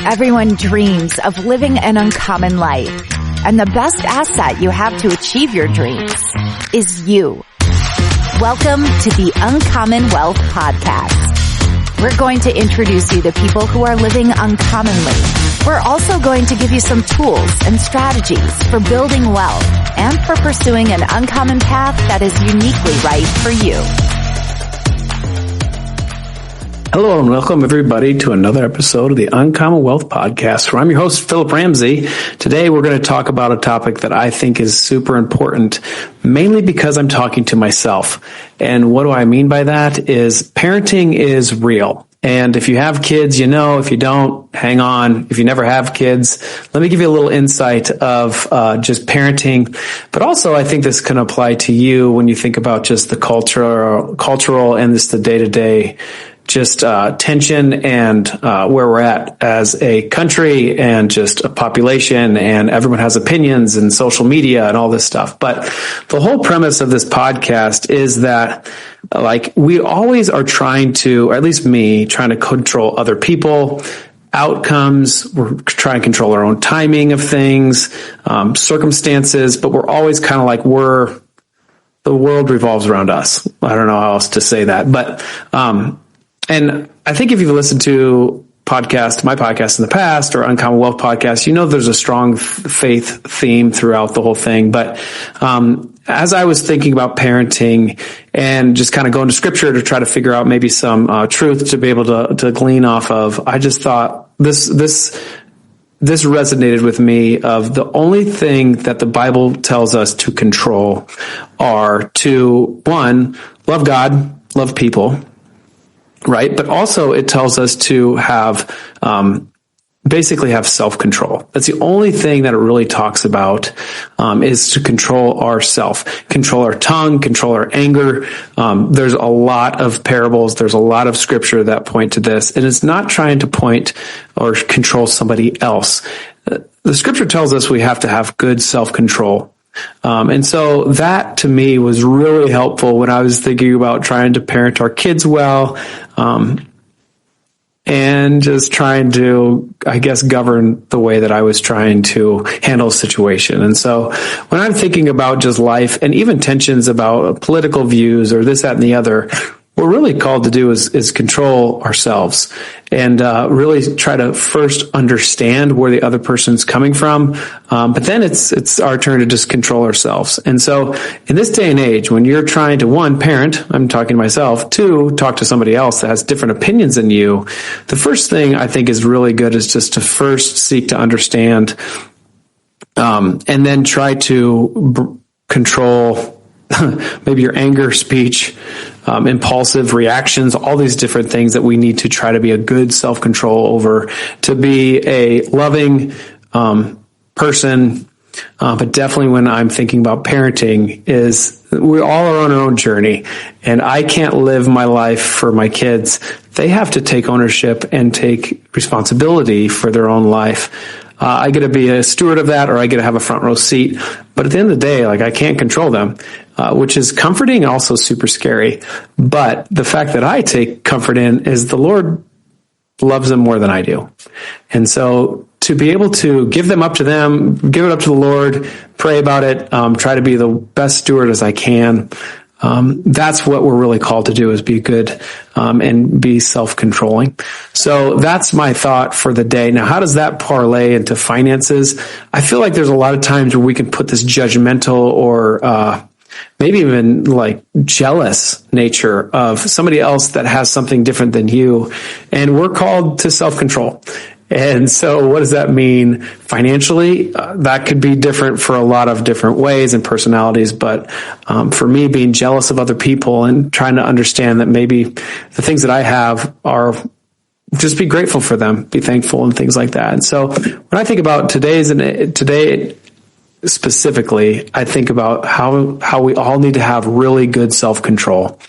Everyone dreams of living an uncommon life, and the best asset you have to achieve your dreams is you. Welcome to the Uncommon Wealth Podcast. We're going to introduce you to people who are living uncommonly. We're also going to give you some tools and strategies for building wealth and for pursuing an uncommon path that is uniquely right for you. Hello and welcome everybody to another episode of the Uncommon Wealth Podcast, where I'm your host, Philip Ramsey. Today we're going to talk about a topic that I think is super important, mainly because I'm talking to myself. And what do I mean by that is parenting is real. And if you have kids, you know. If you don't, hang on. If you never have kids, let me give you a little insight of just parenting. But also, I think this can apply to you when you think about just the cultural and just the day-to-day just tension and where we're at as a country and just a population, and everyone has opinions and social media and all this stuff. But the whole premise of this podcast is that we always are trying to, or at least me, trying to control other people, outcomes. We're trying to control our own timing of things, circumstances, but we're always kind of the world revolves around us. I don't know how else to say that, but and I think if you've listened to my podcast in the past, or Uncommon Wealth podcast, you know there's a strong faith theme throughout the whole thing. But as I was thinking about parenting and just kind of going to scripture to try to figure out maybe some truth to be able to glean off of, I just thought this resonated with me. Of the only thing that the Bible tells us to control are to, one, love God, love people, right? But also it tells us to have, basically have self-control. That's the only thing that it really talks about, is to control ourself, control our tongue, control our anger. There's a lot of parables. There's a lot of scripture that point to this. And it's not trying to point or control somebody else. The scripture tells us we have to have good self-control. And so that to me was really helpful when I was thinking about trying to parent our kids well, and just trying to, I guess, govern the way that I was trying to handle a situation. And so when I'm thinking about just life and even tensions about political views or this, that, and the other, what we're really called to do is control ourselves and really try to first understand where the other person's coming from. But then it's our turn to just control ourselves. And so in this day and age, when you're trying to, one, parent, I'm talking to myself, two, talk to somebody else that has different opinions than you, the first thing I think is really good is just to first seek to understand, and then try to control maybe your anger, speech, impulsive reactions, all these different things that we need to try to be a good self-control over, to be a loving person. But definitely when I'm thinking about parenting, is we all are on our own journey, and I can't live my life for my kids. They have to take ownership and take responsibility for their own life. I get to be a steward of that, or I get to have a front row seat. But at the end of the day, I can't control them, which is comforting, also super scary. But the fact that I take comfort in is the Lord loves them more than I do. And so to be able to give it up to the Lord, pray about it, try to be the best steward as I can. That's what we're really called to do, is be good, and be self-controlling. So that's my thought for the day. Now, how does that parlay into finances? I feel like there's a lot of times where we can put this judgmental or, maybe even jealous nature of somebody else that has something different than you. And we're called to self-control. And so what does that mean financially? That could be different for a lot of different ways and personalities. But for me, being jealous of other people and trying to understand that maybe the things that I have are just be grateful for them, be thankful, and things like that. And so when I think about today specifically, I think about how we all need to have really good self-control.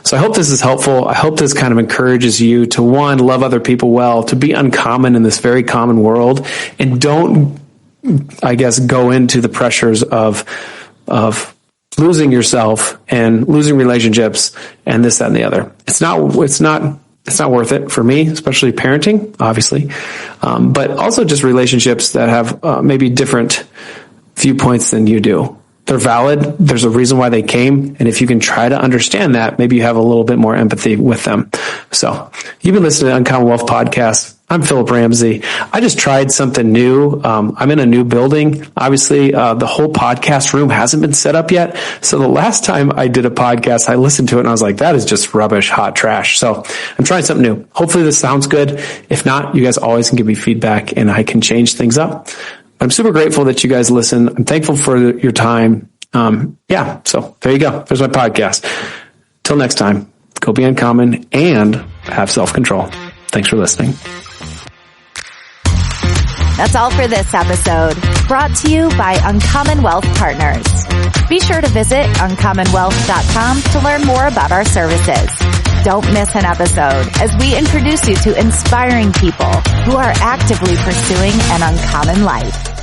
So I hope this is helpful. I hope this kind of encourages you to, one, love other people well, to be uncommon in this very common world, and don't, I guess, go into the pressures of losing yourself and losing relationships and this, that, and the other. It's not it's not worth it for me, especially parenting, obviously. But also just relationships that have maybe different viewpoints than you do. They're valid. There's a reason why they came. And if you can try to understand that, maybe you have a little bit more empathy with them. So you've been listening to Uncommon Wealth Podcast. I'm Philip Ramsey. I just tried something new. I'm in a new building. Obviously, the whole podcast room hasn't been set up yet. So the last time I did a podcast, I listened to it and I was like, that is just rubbish, hot trash. So I'm trying something new. Hopefully this sounds good. If not, you guys always can give me feedback and I can change things up. I'm super grateful that you guys listen. I'm thankful for your time. So there you go. There's my podcast. Till next time, go be uncommon and have self-control. Thanks for listening. That's all for this episode, brought to you by Uncommon Wealth Partners. Be sure to visit uncommonwealth.com to learn more about our services. Don't miss an episode as we introduce you to inspiring people who are actively pursuing an uncommon life.